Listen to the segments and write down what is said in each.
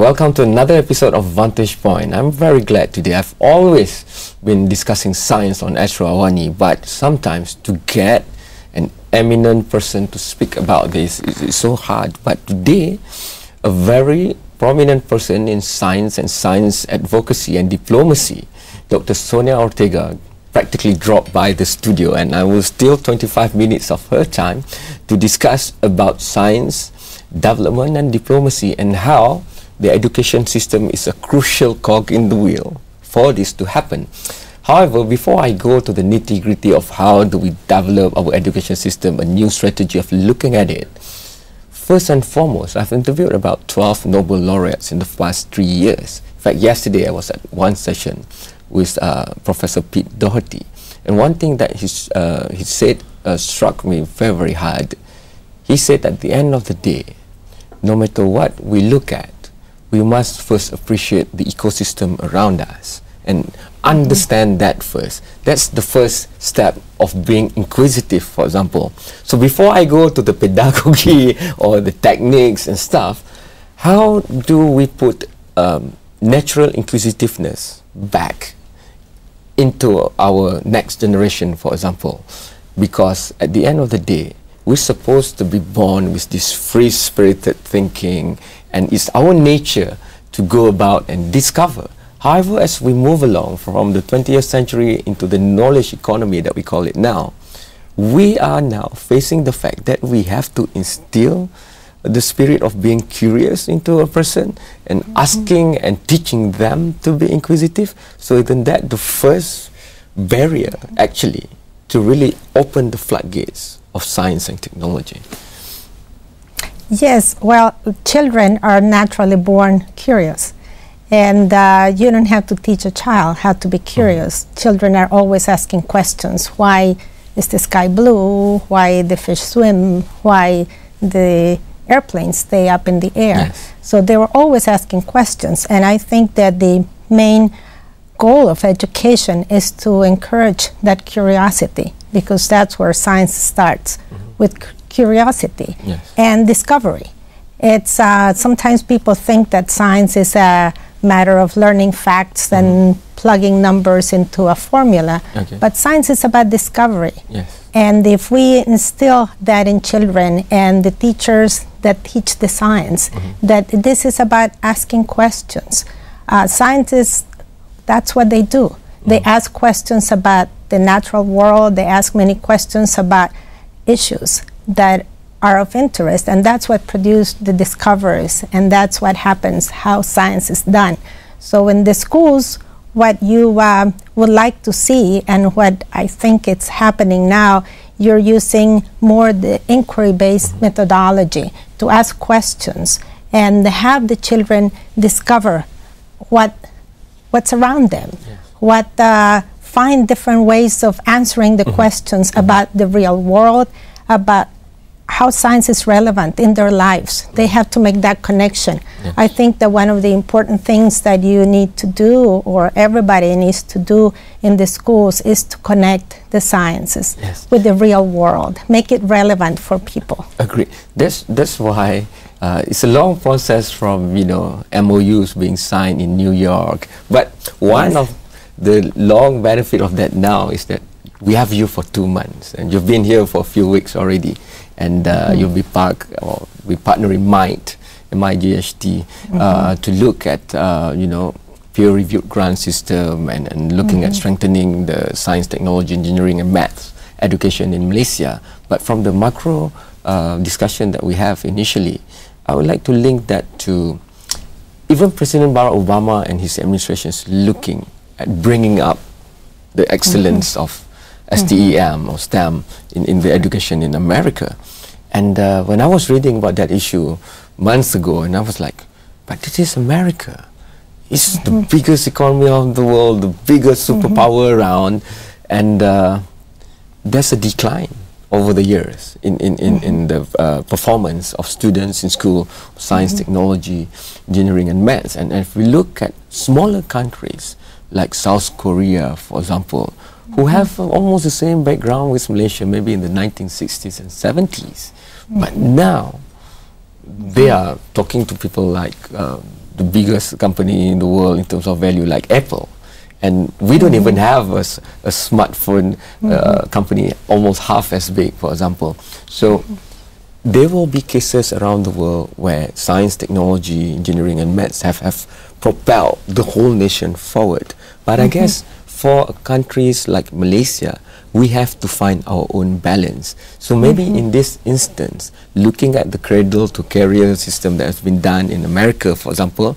welcome to another episode of Vantage Point. I'm very glad today. I've always been discussing science on Astro Awani, but sometimes to get an eminent person to speak about this is so hard. But today, a very prominent person in science and science advocacy and diplomacy, Dr. Sonia Ortega, practically dropped by the studio, and I will steal 25 minutes of her time to discuss about science, development and diplomacy, and how the education system is a crucial cog in the wheel for this to happen. However, before I go to the nitty-gritty of how do we develop our education system, a new strategy of looking at it, first and foremost, I've interviewed about 12 Nobel laureates in the past 3 years. In fact, yesterday I was at one session with Professor Pete Doherty, and one thing that he said struck me very, very hard. He said at the end of the day, no matter what we look at, we must first appreciate the ecosystem around us and understand that first. That's the first step of being inquisitive, for example. So before I go to the pedagogy or the techniques and stuff, how do we put natural inquisitiveness back into our next generation, for example? Because at the end of the day, we're supposed to be born with this free-spirited thinking, and it's our nature to go about and discover. However, as we move along from the 20th century into the knowledge economy that we call it now, we are now facing the fact that we have to instill the spirit of being curious into a person and asking and teaching them to be inquisitive. So isn't that the first barrier, actually, to really open the floodgates of science and technology? Yes, well, children are naturally born curious, and you don't have to teach a child how to be curious. Children are always asking questions. Why is the sky blue? Why the fish swim? Why the airplanes stay up in the air? Yes. So they were always asking questions, and I think that the main goal of education is to encourage that curiosity, because that's where science starts, with curiosity and discovery. It's sometimes people think that science is a matter of learning facts and plugging numbers into a formula, but science is about discovery. And if we instill that in children and the teachers that teach the science, that this is about asking questions. Scientists, that's what they do. They ask questions about the natural world. They ask many questions about issues that are of interest, and that's what produced the discoveries, and that's what happens, how science is done. So in the schools, what you would like to see, and what I think it's happening now, you're using more the inquiry-based methodology to ask questions and have the children discover what's around them, find different ways of answering the questions about the real world, about how science is relevant in their lives. They have to make that connection. I think that one of the important things that you need to do, or everybody needs to do in the schools, is to connect the sciences with the real world, make it relevant for people. Agree. That's why it's a long process from, you know, MOUs being signed in New York. But one of the long benefit of that now is that we have you for 2 months, and you've been here for a few weeks already, and you'll be we partnering MIGHT to look at you know, peer-reviewed grant system and looking at strengthening the science, technology, engineering, and maths education in Malaysia. But from the macro discussion that we have initially, I would like to link that to even President Barack Obama and his administration is looking at bringing up the excellence of STEM or STEM in the education in America. And when I was reading about that issue months ago, and I was like, but this is America. It's the biggest economy of the world, the biggest superpower around, and there's a decline over the years in the performance of students in school, science, technology, engineering, and maths. And if we look at smaller countries like South Korea, for example, who have almost the same background with Malaysia, maybe in the 1960s and 70s. But now, they are talking to people like the biggest company in the world in terms of value, like Apple. And we don't even have a smartphone company almost half as big, for example. So there will be cases around the world where science, technology, engineering and maths have propelled the whole nation forward. But I guess for countries like Malaysia, we have to find our own balance. So maybe in this instance, looking at the cradle to career system that has been done in America, for example,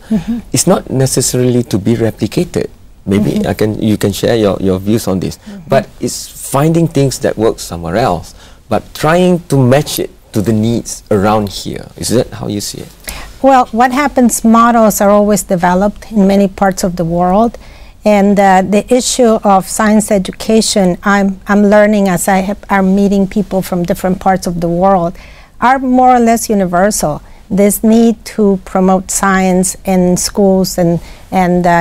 it's not necessarily to be replicated. Maybe you can share your views on this. But it's finding things that work somewhere else, but trying to match it to the needs around here. Is that how you see it? Well, what happens, models are always developed in many parts of the world. And the issue of science education, I'm learning as I'm meeting people from different parts of the world, are more or less universal. This need to promote science in schools and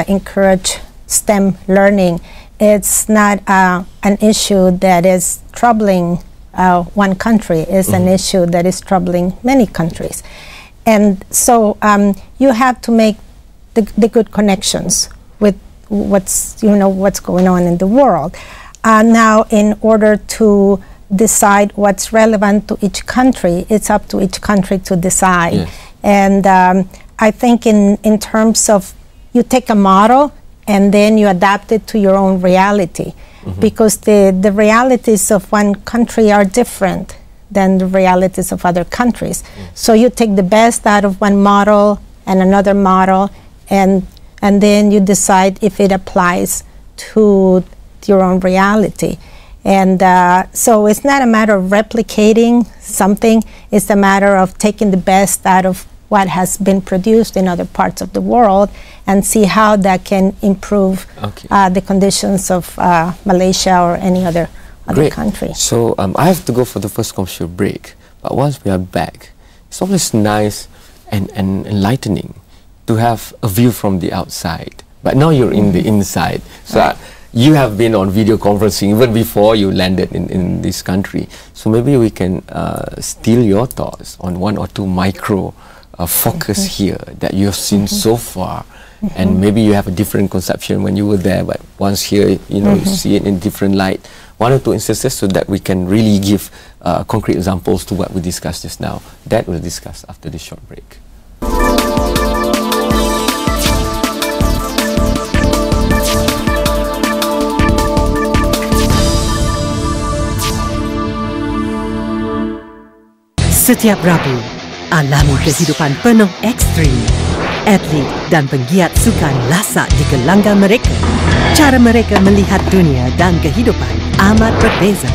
encourage STEM learning, it's not an issue that is troubling one country. It's an issue that is troubling many countries. And so you have to make the good connections with what's going on in the world. Now, in order to decide what's relevant to each country, it's up to each country to decide. Yes. And I think in terms of, you take a model and then you adapt it to your own reality, because the realities of one country are different than the realities of other countries. So you take the best out of one model and another model, and then you decide if it applies to your own reality. And so it's not a matter of replicating something, it's a matter of taking the best out of what has been produced in other parts of the world and see how that can improve the conditions of Malaysia or any other country. So I have to go for the first commercial break, but once we are back, it's always nice and enlightening to have a view from the outside. But now you're in the inside. So you have been on video conferencing even before you landed in this country. So maybe we can steal your thoughts on one or two micro focus here that you have seen so far. And maybe you have a different conception when you were there, but once here, you see it in different light. One or two instances so that we can really give concrete examples to what we discussed just now. That we'll discuss after this short break. Setiap Rabu, alami kehidupan penuh ekstrim. Atlet dan penggiat sukan lasak di gelanggang mereka. Cara mereka melihat dunia dan kehidupan amat berbeza.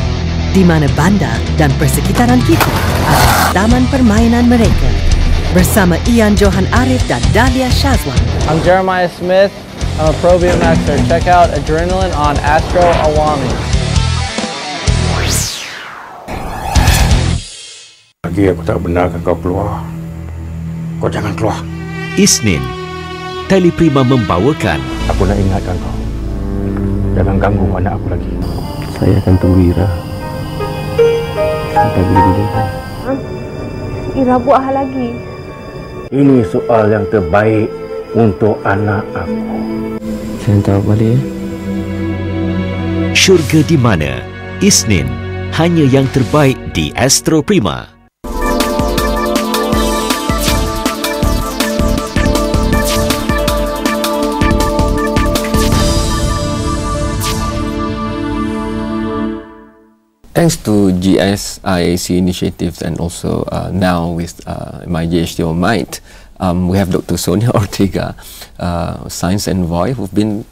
Di mana bandar dan persekitaran kita adalah taman permainan mereka. Bersama Ian Johan Arif dan Dahlia Shazwan. I'm Jeremiah Smith. I'm a pro BMXer. Check out Adrenaline on Astro Awami. Lagi aku tak benarkan kau keluar. Kau jangan keluar. Isnin, Teleprima membawakan. Aku nak ingatkan kau. Jangan ganggu anak aku lagi. Saya akan tunggu Ira sampai bila-bila. Ira buat hal lagi. Ini soal yang terbaik untuk anak aku. Saya hantar balik ya. Syurga di mana? Isnin, hanya yang terbaik di Astro Prima. Thanks to GSIAC initiatives and also now with my JHTO Might, we have Dr. Sonia Ortega, science envoy, who've been,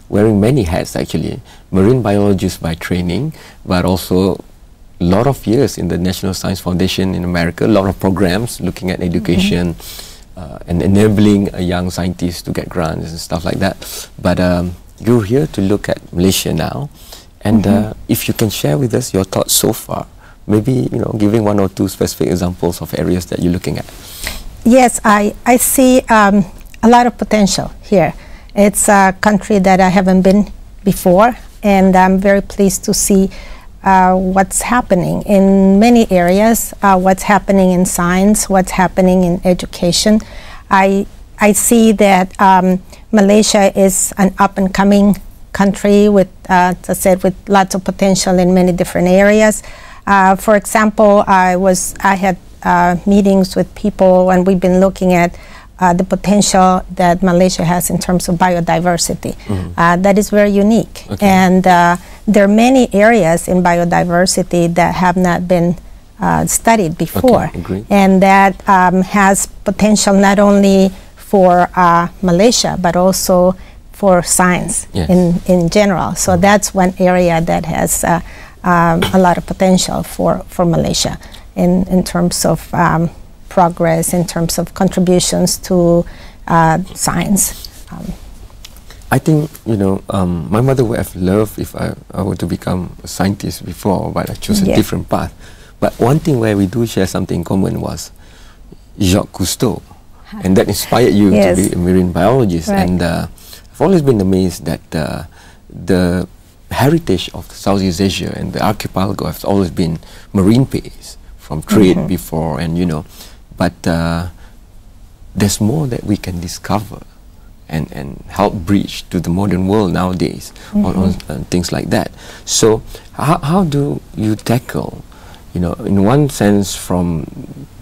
wearing many hats actually. Marine biologist by training, but also a lot of years in the National Science Foundation in America, a lot of programs looking at education and enabling young scientists to get grants and stuff like that. But you're here to look at Malaysia now. And if you can share with us your thoughts so far, maybe giving one or two specific examples of areas that you're looking at. Yes, I see a lot of potential here. It's a country that I haven't been before, and I'm very pleased to see what's happening in many areas, what's happening in science, what's happening in education. I I see that Malaysia is an up-and-coming country with, as I said, with lots of potential in many different areas. For example, I had meetings with people, and we've been looking at the potential that Malaysia has in terms of biodiversity. That is very unique. Okay. And there are many areas in biodiversity that have not been studied before. Okay, and that has potential not only for Malaysia, but also for science in general. So that's one area that has a lot of potential for Malaysia in terms of progress, in terms of contributions to science. I think, you know, my mother would have loved if I were to become a scientist before, but I chose a different path. But one thing where we do share something in common was Jacques Cousteau, and that inspired you to be a marine biologist. Right. And I've always been amazed that the heritage of Southeast Asia and the archipelago has always been marine-based, from trade before, and you know, but there's more that we can discover and help bridge to the modern world nowadays on things like that. So how do you tackle, you know, in one sense, from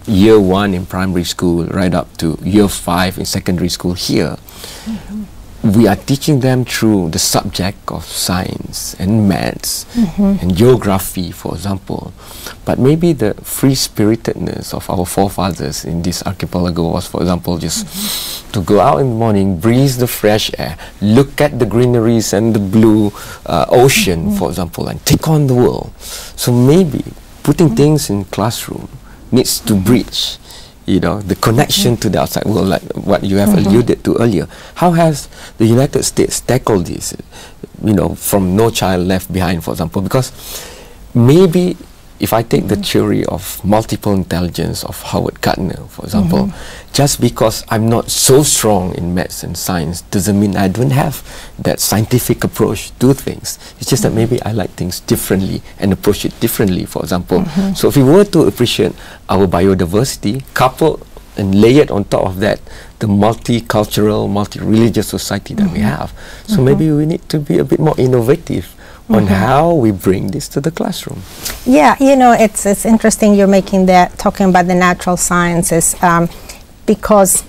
year 1 in primary school right up to year 5 in secondary school here, we are teaching them through the subject of science and maths and geography, for example. But maybe the free-spiritedness of our forefathers in this archipelago was, for example, just to go out in the morning, breathe the fresh air, look at the greeneries and the blue ocean, for example, and take on the world. So maybe putting things in classroom needs to bridge, you know, the connection to the outside world, like what you have alluded to earlier. How has the United States tackled this, you know, from No Child Left Behind, for example? Because maybe if I take the theory of multiple intelligence of Howard Gardner, for example, just because I'm not so strong in maths and science doesn't mean I don't have that scientific approach to things. It's just that maybe I like things differently and approach it differently, for example. So if we were to appreciate our biodiversity, coupled and layered on top of that the multicultural, multi-religious society that we have, so maybe we need to be a bit more innovative on how we bring this to the classroom. Yeah, you know, it's interesting you're making that, talking about the natural sciences, because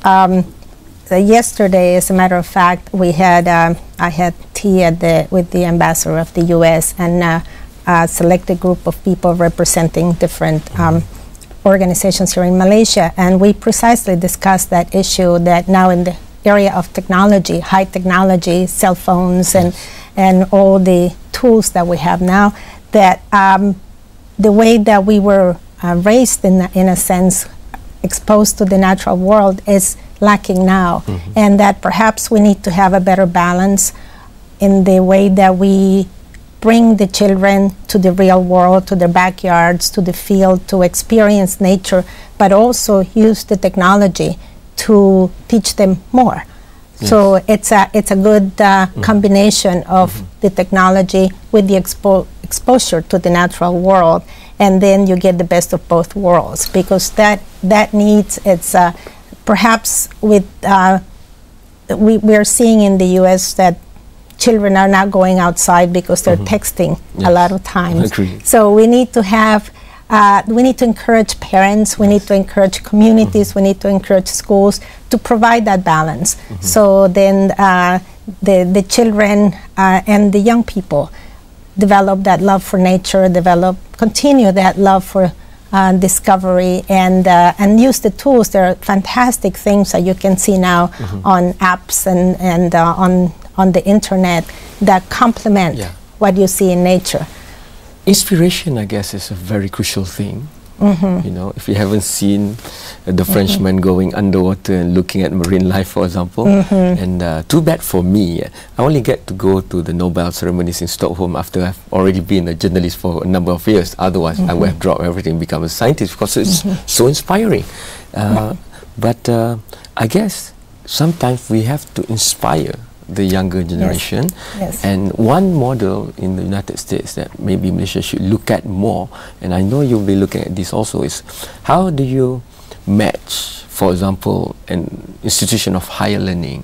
yesterday, as a matter of fact, we had I had tea with the ambassador of the U.S. and a selected group of people representing different organizations here in Malaysia, and we precisely discussed that issue, that now in the area of technology, high technology, cell phones, and all the tools that we have now, that the way that we were raised in a sense, exposed to the natural world, is lacking now, and that perhaps we need to have a better balance in the way that we bring the children to the real world, to their backyards, to the field, to experience nature, but also use the technology to teach them more. So it's a good combination of the technology with the exposure to the natural world, and then you get the best of both worlds, because that needs, it's perhaps with we're seeing in the U.S. that children are not going outside because they're texting a lot of times. So we need to have we need to encourage parents, we need to encourage communities, we need to encourage schools to provide that balance. So then the children and the young people develop that love for nature, continue that love for discovery, and use the tools. There are fantastic things that you can see now on apps and on the internet that complement what you see in nature. Inspiration, I guess, is a very crucial thing. You know, if you haven't seen the Frenchman going underwater and looking at marine life, for example, and too bad for me, I only get to go to the Nobel ceremonies in Stockholm after I've already been a journalist for a number of years. Otherwise, I would have dropped everything and become a scientist, because it's so inspiring. But I guess sometimes we have to inspire the younger generation, and one model in the United States that maybe Malaysia should look at more, and I know you'll be looking at this also, is how do you match, for example, an institution of higher learning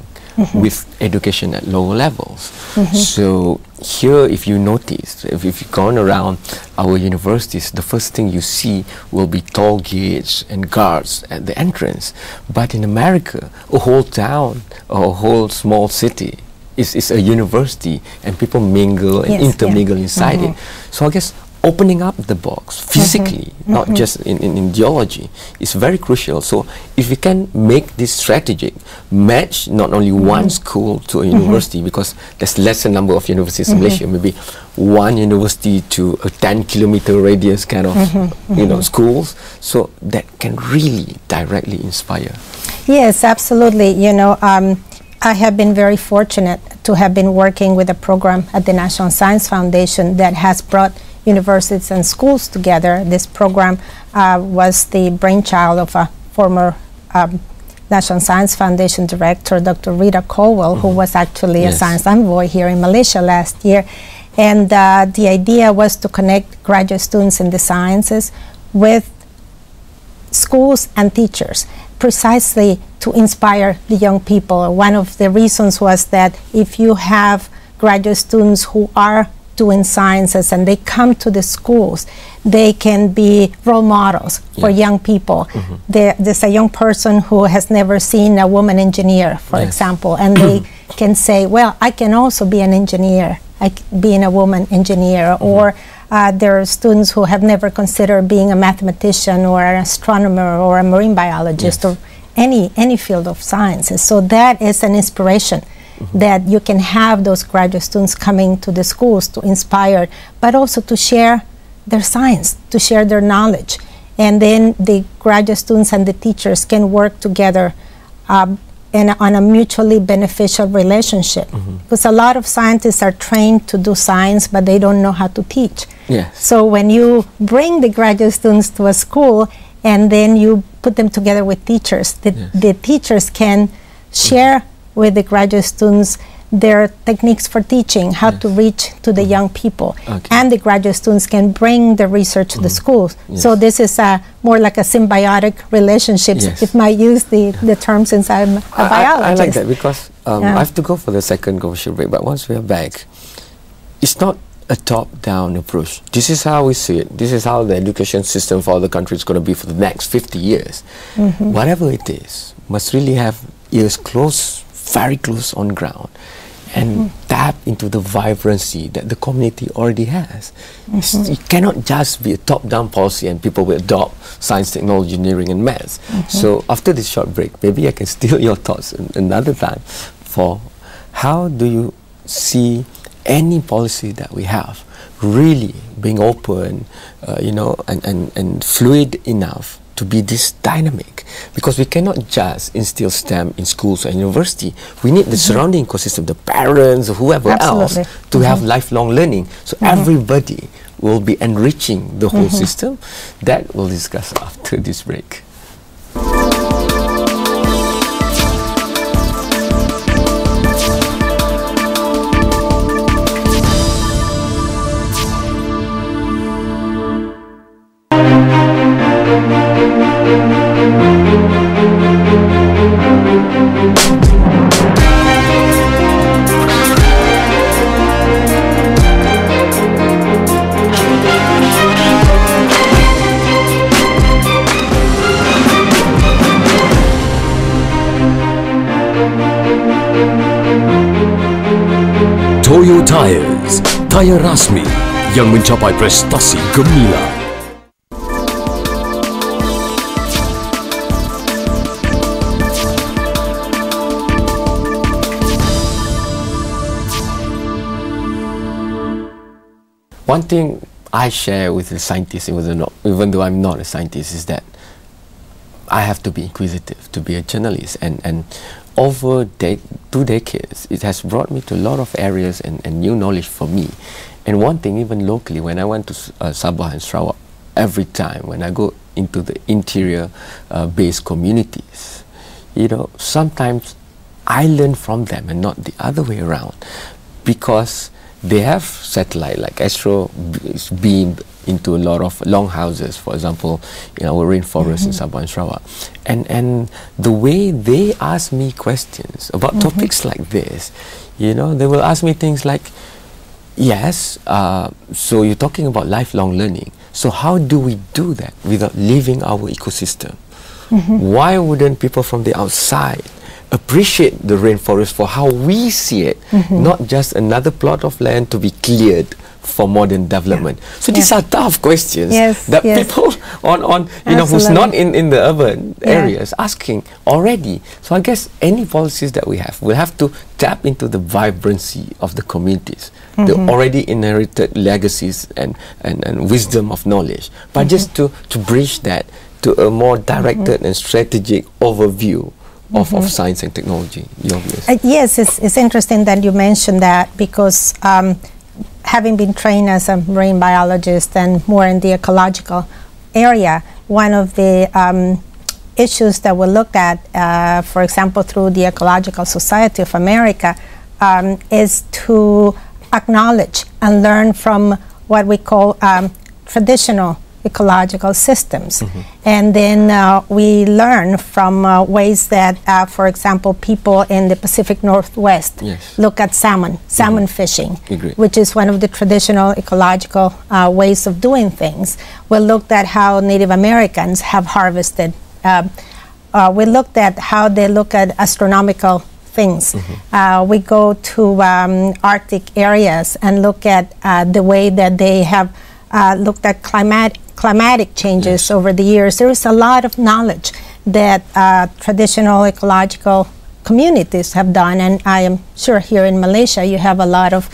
with education at lower levels. So here, if you notice, if you've gone around our universities, the first thing you see will be toll gates and guards at the entrance. But in America, a whole town or a whole small city is a university, and people mingle and intermingle inside it. So I guess opening up the box physically, not just in geology, is very crucial. So if we can make this strategic, match not only one school to a university, because there's lesser number of universities in Malaysia, maybe one university to a 10-kilometer radius kind of schools, so that can really directly inspire. Yes, absolutely. I have been very fortunate to have been working with a program at the National Science Foundation that has brought universities and schools together. This program was the brainchild of a former National Science Foundation director, Dr. Rita Colwell, who was actually a science envoy here in Malaysia last year. And the idea was to connect graduate students in the sciences with schools and teachers, precisely to inspire the young people. One of the reasons was that if you have graduate students who are doing sciences and they come to the schools, they can be role models for young people. There's a young person who has never seen a woman engineer, for example, and they can say, well, I can also be an engineer, being a woman engineer, or there are students who have never considered being a mathematician or an astronomer or a marine biologist or any field of sciences. So that is an inspiration, that you can have those graduate students coming to the schools to inspire, but also to share their science, to share their knowledge. And then the graduate students and the teachers can work together on a mutually beneficial relationship. Because a lot of scientists are trained to do science, but they don't know how to teach. So when you bring the graduate students to a school and then you put them together with teachers, the teachers can share with the graduate students their techniques for teaching, how to reach to the young people. And the graduate students can bring the research to the schools. So this is more like a symbiotic relationship, if I use the term, since I'm a biologist. I like that, because I have to go for the second commercial break, but once we are back, it's not a top-down approach. This is how we see it. This is how the education system for the country is going to be for the next 50 years. Whatever it is, must really have ears close, very close on ground, and tap into the vibrancy that the community already has. It cannot just be a top-down policy and people will adopt science, technology, engineering and maths. So after this short break, maybe I can steal your thoughts another time for how do you see any policy that we have really being open, and fluid enough to be this dynamic, because we cannot just instill STEM in schools or university. We need the surrounding ecosystem, the parents or whoever else, to have lifelong learning. So everybody will be enriching the whole system. That we'll discuss after this break. Toyo Tires, tayar rasmi yang mencapai prestasi gemilang. One thing I share with the scientists, even though I'm not a scientist, is that I have to be inquisitive, to be a journalist, and over 2 decades, it has brought me to a lot of areas and new knowledge for me. And one thing, even locally, when I went to Sabah and Sarawak, every time when I go into the interior-based communities, sometimes I learn from them and not the other way around, because they have satellite like Astro is beamed into a lot of longhouses, for example, in our rainforest in Sabah and Sarawak. And the way they ask me questions about topics like this, you know, they will ask me things like, yes, so you're talking about lifelong learning. So how do we do that without leaving our ecosystem? Why wouldn't people from the outside appreciate the rainforest for how we see it, not just another plot of land to be cleared for modern development? So these are tough questions that people on you know, who's not in the urban areas asking already. So I guess any policies that we have will have to tap into the vibrancy of the communities, the already inherited legacies and wisdom of knowledge, but just to bridge that to a more directed and strategic overview of science and technology. Your views? Yes, it's interesting that you mentioned that, because having been trained as a marine biologist and more in the ecological area, one of the issues that we look at, for example, through the Ecological Society of America, is to acknowledge and learn from what we call traditional ecological systems. And then we learn from ways that, for example, people in the Pacific Northwest look at salmon fishing, which is one of the traditional ecological ways of doing things. We looked at how Native Americans have harvested. We looked at how they look at astronomical things. We go to Arctic areas and look at the way that they have looked at climatic changes over the years. There is a lot of knowledge that traditional ecological communities have done, and I am sure here in Malaysia you have a lot of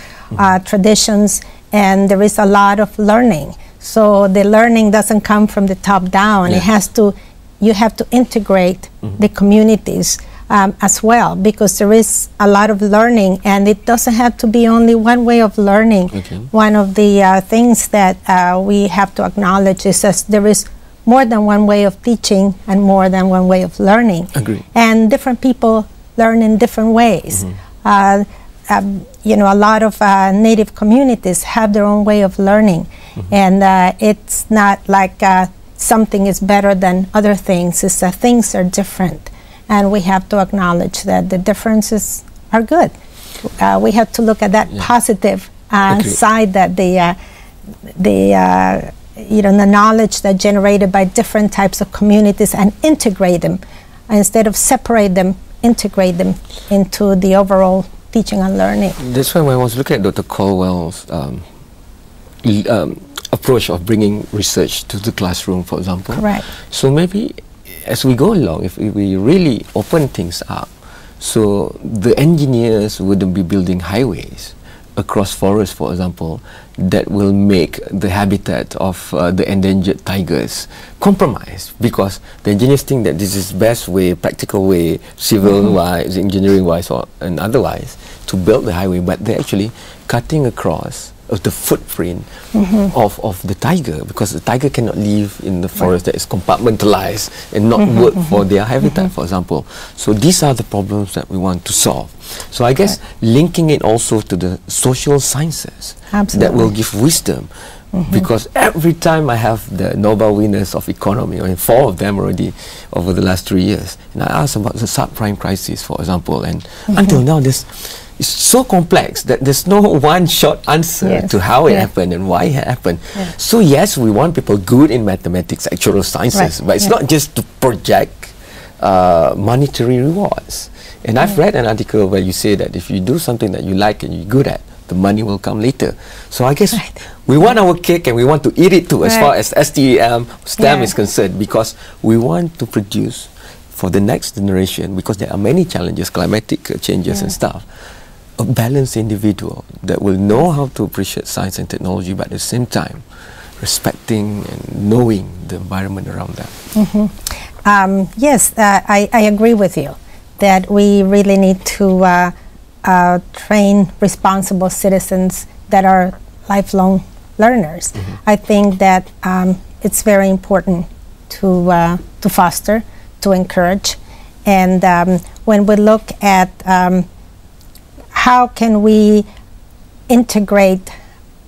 traditions, and there is a lot of learning. So the learning doesn't come from the top down. It has to, you have to integrate the communities as well, because there is a lot of learning, and it doesn't have to be only one way of learning. One of the things that we have to acknowledge is that there is more than one way of teaching and more than one way of learning. And different people learn in different ways. You know, a lot of native communities have their own way of learning, and it's not like something is better than other things. It's that things are different. And we have to acknowledge that the differences are good. We have to look at that positive side, that you know, the knowledge that generated by different types of communities, and integrate them instead of separate them. Integrate them into the overall teaching and learning. That's why when I was looking at Dr. Colwell's approach of bringing research to the classroom, for example. So maybe as we go along, if we really open things up, so the engineers wouldn't be building highways across forests, for example, that will make the habitat of the endangered tigers compromised, because the engineers think that this is best way, practical way, civil-wise, engineering-wise, and otherwise, to build the highway, but they're actually cutting across of the footprint of the tiger, because the tiger cannot live in the forest that is compartmentalized and not work for their habitat, for example. So these are the problems that we want to solve. So I guess linking it also to the social sciences that will give wisdom, because every time I have the Nobel winners of economy, I mean 4 of them already over the last 3 years, and I ask about the subprime crisis, for example, and until now it's so complex that there's no one short answer to how it happened and why it happened. So yes, we want people good in mathematics, actual sciences, but it's not just to project monetary rewards. And I've read an article where you say that if you do something that you like and you're good at, the money will come later. So I guess we want our cake and we want to eat it too, as far as STEM is concerned, because we want to produce for the next generation, because there are many challenges, climatic changes and stuff, a balanced individual that will know how to appreciate science and technology, but at the same time respecting and knowing the environment around them. Yes, I agree with you that we really need to train responsible citizens that are lifelong learners. I think that it's very important to foster, to encourage, and when we look at how can we integrate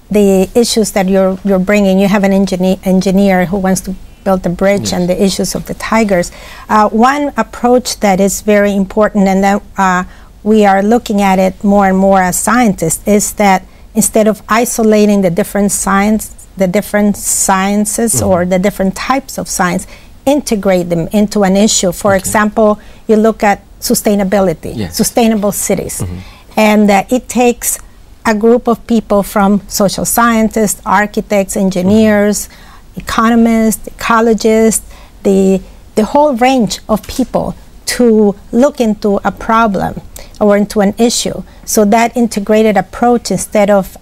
the issues that you're bringing. You have an engineer who wants to build the bridge, and the issues of the tigers. One approach that is very important, and that we are looking at it more and more as scientists, is that instead of isolating the different sciences or the different types of science, integrate them into an issue. For example, you look at sustainability, sustainable cities, and it takes a group of people from social scientists, architects, engineers, economists, ecologists, the whole range of people to look into a problem or into an issue. So that integrated approach, instead of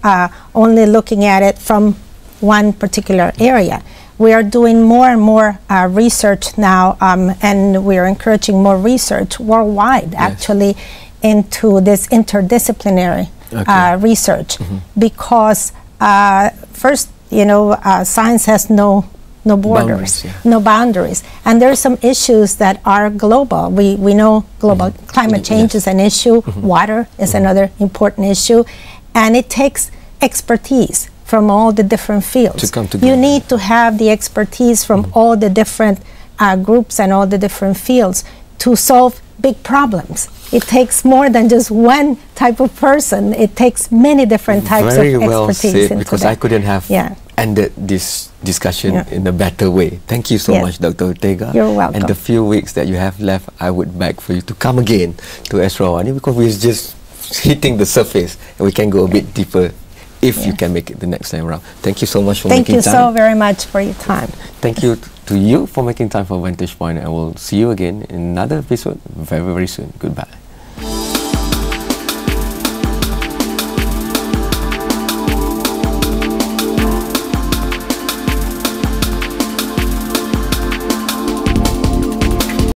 only looking at it from one particular area. We are doing more and more research now, and we are encouraging more research worldwide, actually, into this interdisciplinary research, because first, science has no borders, no boundaries, and there are some issues that are global. We know global climate change is an issue, water is another important issue, and it takes expertise from all the different fields. To come together. You need to have the expertise from all the different groups and all the different fields to solve big problems. It takes more than just one type of person. It takes many different types Very of well expertise. said, because I couldn't have ended this discussion in a better way. Thank you so much, Dr. Ortega. You're welcome. And the few weeks that you have left, I would beg for you to come again to Astro Awani, because we're just hitting the surface, and we can go a bit deeper if you can make it the next time around. Thank you so much for making time. Thank you so very much for your time. Thank you to you for making time for Vantage Point, and we'll see you again in another episode very, very soon. Goodbye.